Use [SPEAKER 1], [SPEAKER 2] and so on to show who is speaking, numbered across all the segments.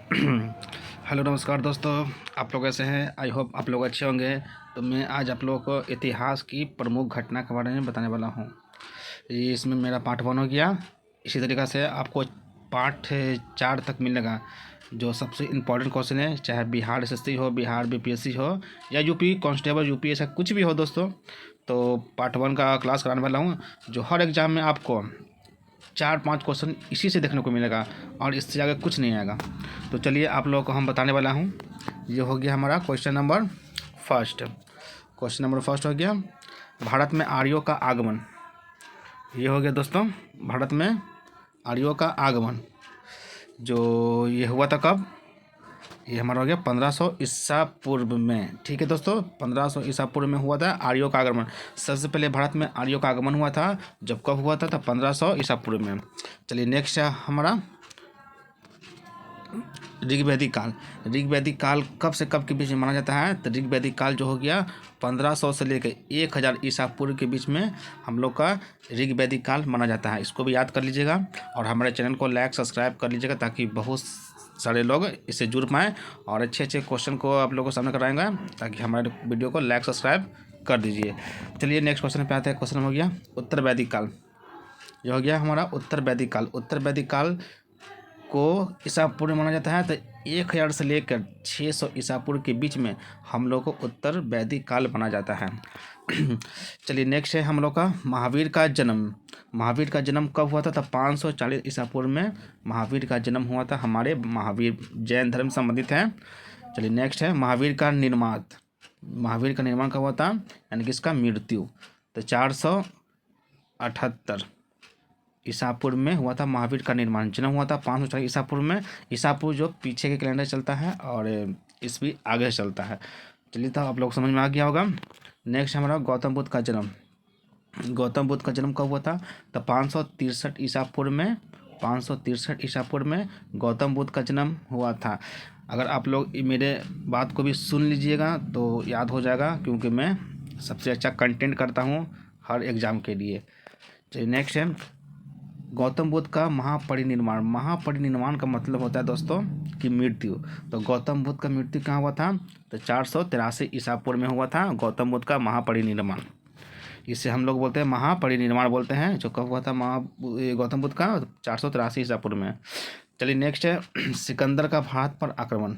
[SPEAKER 1] Hello नमस्कार दोस्तों, आप लोग कैसे हैं? आई होप आप लोग अच्छे होंगे। तो मैं आज आप लोगों को इतिहास की प्रमुख घटना के बारे में बताने वाला हूँ। ये इसमें मेरा पार्ट 1 हो गया। इसी तरीक़ा से आपको पार्ट 4 तक मिलेगा। जो सबसे इम्पोर्टेंट क्वेश्चन है, चाहे बिहार एसएससी हो, बिहार बीपीएससी हो, या यूपी कांस्टेबल, यूपी ऐसा कुछ भी हो दोस्तों, तो पार्ट 1 का क्लास कराने वाला हूँ। जो हर एग्ज़ाम में आपको 4-5 क्वेश्चन इसी से देखने को मिलेगा और इससे आगे कुछ नहीं आएगा। तो चलिए आप लोगों को हम बताने वाला हूँ। ये हो गया हमारा क्वेश्चन नंबर फर्स्ट हो गया, भारत में आर्यों का आगमन। ये हो गया दोस्तों, भारत में आर्यों का आगमन जो ये हुआ था कब? ये हमारा हो गया 1500 ईसा पूर्व में। ठीक है दोस्तों, 1500 ईसा पूर्व में हुआ था आर्यों का आगमन। सबसे पहले भारत में आर्यों का आगमन हुआ था, जब कब हुआ था? 1500 ईसा पूर्व में। चलिए नेक्स्ट है हमारा ऋग्वैदिक काल। ऋग्वैदिक काल कब से कब के बीच में माना जाता है? तो ऋग्वैदिक काल जो हो गया 1500 से लेकर 1000 ईसा पूर्व के बीच में हम लोग का ऋग्वैदिक काल माना जाता है। इसको भी याद कर लीजिएगा और हमारे चैनल को लाइक सब्सक्राइब कर लीजिएगा ताकि बहुत सारे लोग इससे जुड़ पाएँ और अच्छे अच्छे क्वेश्चन को आप लोगों को सामने कराएंगे, ताकि हमारे वीडियो को लाइक सब्सक्राइब कर दीजिए। चलिए नेक्स्ट क्वेश्चन पे आते हैं। क्वेश्चन हो गया उत्तर वैदिक काल। ये हो गया हमारा उत्तर वैदिक काल। उत्तर वैदिक काल को ईसा पूर्व माना जाता है। तो 1000 से लेकर 600 ईसा पूर्व के बीच में हम लोग को उत्तर वैदिक काल माना जाता है। चलिए नेक्स्ट है हम लोग का महावीर का जन्म। महावीर का जन्म कब हुआ था? तो 540 ईसा पूर्व में महावीर का जन्म हुआ था। हमारे महावीर जैन धर्म संबंधित हैं। चलिए नेक्स्ट है महावीर का निर्माण। महावीर का निर्माण कब हुआ था, यानी कि इसका मृत्यु? तो 478 ईसा पूर्व में हुआ था महावीर का निर्माण। जन्म हुआ था 540 ईसा पूर्व में। ईसा पूर्व जो पीछे के कैलेंडर चलता है और ईस्वी आगे चलता है। चलिए तो आप लोग समझ में आ गया होगा। नेक्स्ट हमारा गौतम बुद्ध का जन्म। गौतम बुद्ध का जन्म कब हुआ था? तो 563 ईसा पूर्व में। 563 ईसा पूर्व में गौतम बुद्ध का जन्म हुआ था। अगर आप लोग मेरे बात को भी सुन लीजिएगा तो याद हो जाएगा, क्योंकि मैं सबसे अच्छा कंटेंट करता हूँ हर एग्ज़ाम के लिए। चलिए नेक्स्ट है गौतम बुद्ध का महापरिनिर्वाण। महापरिनिर्वाण का मतलब होता है दोस्तों कि मृत्यु। तो गौतम बुद्ध का मृत्यु कहाँ हुआ था? तो 483 ईसा पूर्व में हुआ था गौतम बुद्ध का महापरिनिर्वाण। इसे हम लोग बोलते हैं महापरिनिर्वाण बोलते हैं। जो कब हुआ था गौतम बुद्ध का? 483 ईसा पूर्व में। चलिए नेक्स्ट है सिकंदर का भारत पर आक्रमण।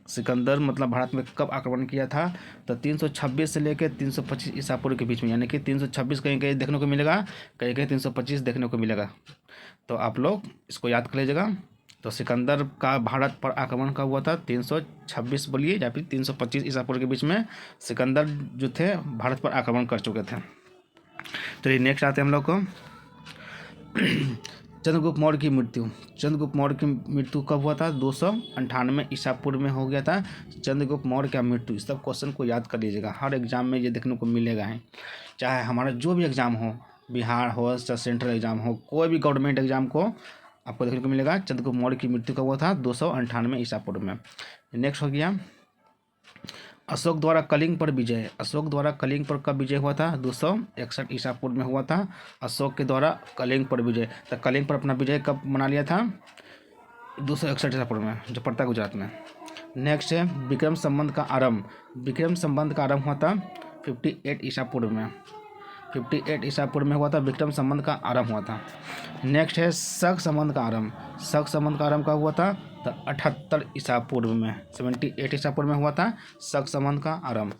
[SPEAKER 1] सिकंदर मतलब भारत में कब आक्रमण किया था? तो 326 से लेकर 325 ईसा पूर्व के बीच में, यानी कि 326 कहीं कहीं देखने को मिलेगा, कहीं कहीं 325 देखने को मिलेगा। तो आप लोग इसको याद कर लीजिएगा। तो सिकंदर का भारत पर आक्रमण कब हुआ था? 326 बोलिए या फिर 325 ईसा पूर्व के बीच में सिकंदर जो थे भारत पर आक्रमण कर चुके थे। चलिए नेक्स्ट आते हैं हम लोग को चंद्रगुप्त मौर्य की मृत्यु। चंद्रगुप्त मौर्य की मृत्यु कब हुआ था? 298 ईसा पूर्व में हो गया था चंद्रगुप्त मौर्य का मृत्यु। इस सब क्वेश्चन को याद कर लीजिएगा, हर एग्जाम में ये देखने को मिलेगा है। चाहे हमारा जो भी एग्ज़ाम हो, बिहार हो चाहे सेंट्रल एग्जाम हो, कोई भी गवर्नमेंट एग्जाम को आपको देखने को मिलेगा चंद्रगुप्त मौर्य की मृत्यु कब हुआ था? 298 ईसा पूर्व में। नेक्स्ट हो गया अशोक द्वारा कलिंग पर विजय। अशोक द्वारा कलिंग पर कब विजय हुआ था? 261 ईसा पूर्व में हुआ था अशोक के द्वारा कलिंग पर विजय। तो कलिंग पर अपना विजय कब मना लिया था? 261 ईसा पूर्व में, जो पड़ता है गुजरात में। नेक्स्ट है विक्रम संबंध का आरंभ। विक्रम संबंध का आरंभ हुआ था 58 ईसा पूर्व में। 58 ईसा पूर्व में हुआ था विक्रम संबंध का आरंभ हुआ था। नेक्स्ट है शक संबंध का आरंभ। शक संबंध का आरंभ कब हुआ था? तो 78 ईसा पूर्व में, 78 ईसा पूर्व में हुआ था शक संबंध का आरंभ।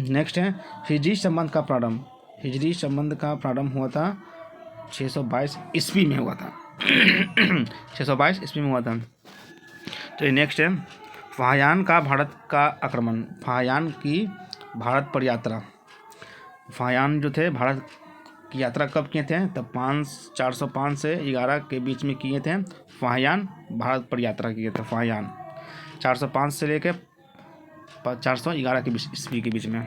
[SPEAKER 1] नेक्स्ट है हिजरी संबंध का प्रारंभ। हिजरी संबंध का प्रारंभ हुआ था 622 ईस्वी में हुआ था। 622 ईस्वी में हुआ था। तो नेक्स्ट है फाहियान का भारत का आक्रमण। फाहियान की भारत पर यात्रा। फाहियान जो थे भारत की यात्रा कब किए थे? तो 405 से 11 के बीच में किए थे। फाहियान भारत पर यात्रा किए थे। फाहियान 405 से लेकर 411 के बीच ईस्वी के बीच में।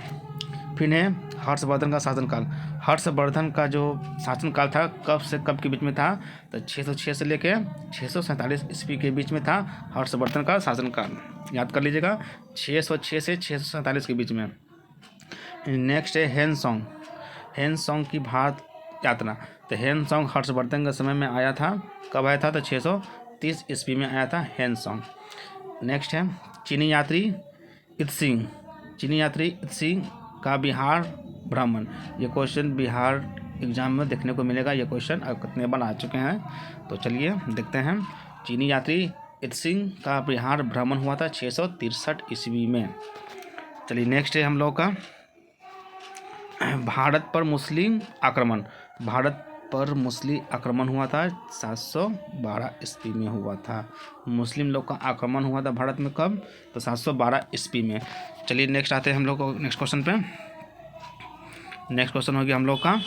[SPEAKER 1] फिर है हर्षवर्धन का शासनकाल। हर्षवर्धन का जो शासनकाल था कब से कब के बीच में था? तो 606 से लेकर 647 ईस्वी के बीच में था हर्षवर्धन का शासनकाल। याद कर लीजिएगा, 606 से 647 के बीच में। नेक्स्ट है हेनसोंग। हेनसोंग की भारत यात्रा। तो हेनसोंग हर्षवर्धन के समय में आया था। कब आया था? तो 1630 ईस्वी में आया था हैनसोंग। नेक्स्ट है चीनी यात्री इत्सिंग। चीनी यात्री इत्सिंग का बिहार भ्रमण। ये क्वेश्चन बिहार एग्जाम में देखने को मिलेगा। ये क्वेश्चन अब कितने बार आ चुके हैं, तो चलिए देखते हैं। चीनी यात्री इत्सिंग का बिहार भ्रमण हुआ था 663 ईस्वी में। चलिए नेक्स्ट है हम लोग का भारत पर मुस्लिम आक्रमण। भारत पर मुस्लिम आक्रमण हुआ था 712 ईस्वी में हुआ था। मुस्लिम लोग का आक्रमण हुआ था भारत में कब, तो 712 ईस्वी में। चलिए नेक्स्ट आते हैं हम लोग को नेक्स्ट क्वेश्चन पे। नेक्स्ट क्वेश्चन हो गया हम लोग का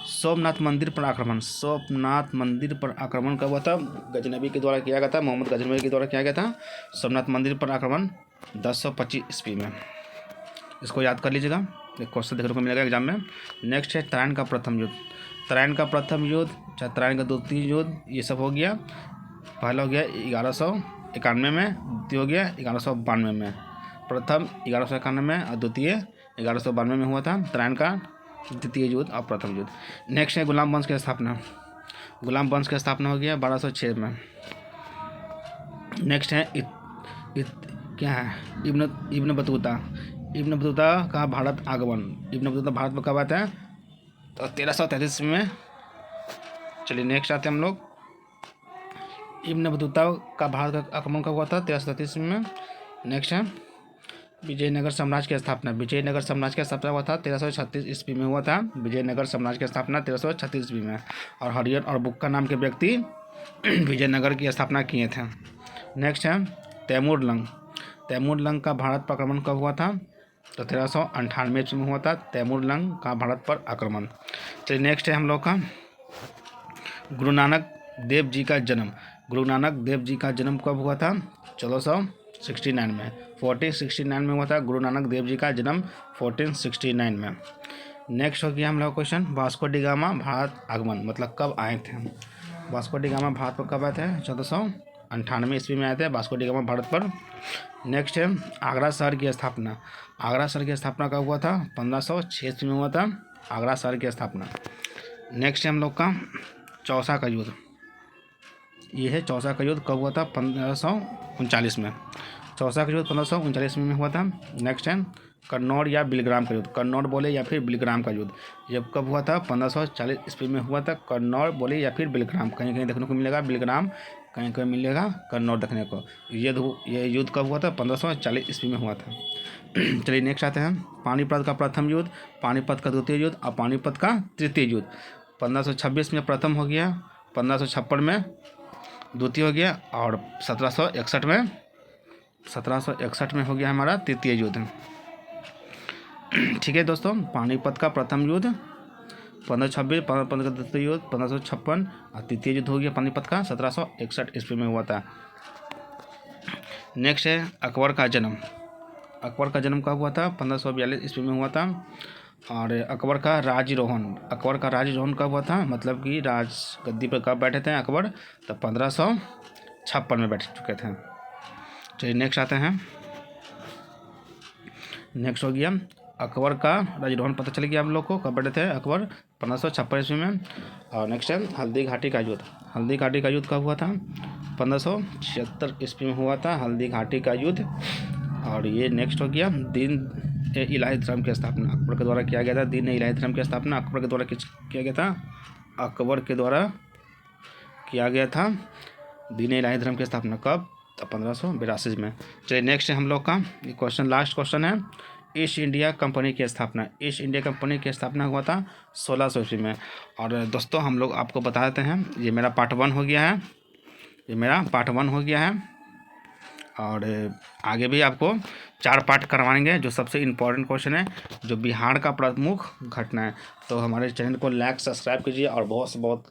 [SPEAKER 1] सोमनाथ मंदिर पर आक्रमण। सोमनाथ मंदिर पर आक्रमण कब हुआ था? गजनबी के द्वारा किया गया था, मोहम्मद गजनबी के द्वारा किया गया था सोमनाथ मंदिर पर आक्रमण 1025 ईस्वी में। इसको याद कर लीजिएगा, एक क्वेश्चन देखने को मिलेगा एग्जाम में। नेक्स्ट है तराइन का प्रथम युद्ध। तराइन का प्रथम युद्ध, चाहे तराइन का द्वितीय युद्ध, ये सब हो गया। पहला हो गया 1191 में, द्वितीय हो गया 1192 में। प्रथम 1191 में और द्वितीय 1192 में हुआ था तराइन का द्वितीय युद्ध और प्रथम युद्ध। नेक्स्ट है गुलाम वंश की स्थापना। गुलाम वंश की स्थापना हो गया 1206 में। नेक्स्ट है क्या है इब्न बतूता। इब्न बतूता का भारत आगमन। इब्न बतूता भारत में कब आता है? तो 1333 में। चलिए नेक्स्ट आते हैं हम लोग। इब्न बतूता का भारत का आक्रमण कब हुआ था? 1333 में। नेक्स्ट है विजयनगर साम्राज्य की स्थापना। विजयनगर साम्राज्य की स्थापना हुआ था 1336 ईस्वी में हुआ था। विजयनगर साम्राज्य की स्थापना 1336 ईस्वी में, और हरियर और बुक्का नाम के व्यक्ति विजयनगर की स्थापना किए थे। नेक्स्ट है तैमूरलंग। तैमूरलंग का भारत पर आक्रमण कब हुआ था? तो 1398 ईस्वी में हुआ था तैमूरलंग का भारत पर आक्रमण। चलिए नेक्स्ट है हम लोग का गुरु नानक देव जी का जन्म। गुरु नानक देव जी का जन्म कब हुआ था? 1469 में। 1469 में हुआ था गुरु नानक देव जी का जन्म 1469 में। नेक्स्ट हो गया हम लोग question Vasco D gamma Bharat आगमन, मतलब कब आए थे? वास्को डी गामा भारत पर कब आए थे? 1498 ईस्वी में आए थे वास्को डी गामा भारत पर। नेक्स्ट है आगरा शहर की स्थापना। आगरा शहर की स्थापना कब हुआ था? 1506 ईस्वी में हुआ था आगरा शहर की स्थापना। नेक्स्ट है हम लोग का चौसा का युद्ध। ये है चौसा का युद्ध कब हुआ था? 1539 में। चौसा का युद्ध 1539 में हुआ था। नेक्स्ट है कन्नौज या बिलग्राम का युद्ध। कन्नौज बोले या फिर बिलग्राम का युद्ध, ये कब हुआ था? 1540 ईस्वी में हुआ था। कन्नौज बोले या फिर बिलग्राम, कहीं कहीं देखने को मिलेगा बिलग्राम, कहीं कहीं मिलेगा कन्नौज देखने को। ये युद्ध कब हुआ था? 1540 ईस्वी में हुआ था। चलिए नेक्स्ट आते हैं पानीपत का प्रथम युद्ध, पानीपत का द्वितीय युद्ध और पानीपत का तृतीय युद्ध। 1526 में प्रथम हो गया, 1556 में द्वितीय हो गया, और 1761 में हो गया हमारा तृतीय युद्ध। ठीक है दोस्तों, पानीपत का प्रथम युद्ध 1526, पानीपत का द्वितीय युद्ध 1556 और तृतीय युद्ध हो गया पानीपत का 1761 ईस्वी में हुआ था। नेक्स्ट है अकबर का जन्म। अकबर का जन्म कब हुआ था? 1542 ईस्वी में हुआ था। और अकबर का राजारोहण। अकबर का राजारोहण कब हुआ था? मतलब कि राज गद्दी पर कब बैठे थे अकबर? तब 1556 में बैठ चुके थे। चलिए नेक्स्ट आते हैं। नेक्स्ट हो गया अकबर का राजारोहण, पता चल गया हम लोग को कब बैठे थे अकबर? 1556 ईस्वी में। और नेक्स्ट है हल्दी घाटी का युद्ध। हल्दी घाटी का युद्ध कब हुआ था? 1576 ईस्वी में हुआ था हल्दी घाटी का युद्ध। और ये नेक्स्ट हो गया दीन इलाही धर्म की स्थापना अकबर के द्वारा किया गया था। दीन इलाही धर्म की स्थापना अकबर के द्वारा किया गया था। अकबर के द्वारा किया गया था दीन इलाही धर्म की स्थापना कब? तो 1582 में। चलिए नेक्स्ट है हम लोग का ये क्वेश्चन, लास्ट क्वेश्चन है ईस्ट इंडिया कंपनी की स्थापना। ईस्ट इंडिया कंपनी की स्थापना हुआ था 1600 ईस्वी में। और दोस्तों हम लोग आपको बता देते हैं, ये मेरा पार्ट 1 हो गया है, ये मेरा पार्ट 1 हो गया है। और आगे भी आपको 4 पार्ट करवाएंगे जो सबसे इम्पोर्टेंट क्वेश्चन है, जो बिहार का प्रमुख घटना है। तो हमारे चैनल को लाइक सब्सक्राइब कीजिए और बहुत से बहुत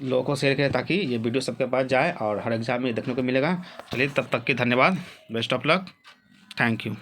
[SPEAKER 1] लोगों को शेयर करें ताकि ये वीडियो सबके पास जाए और हर एग्जाम में देखने को मिलेगा। चलिए तब तक के धन्यवाद, best of luck, thank you.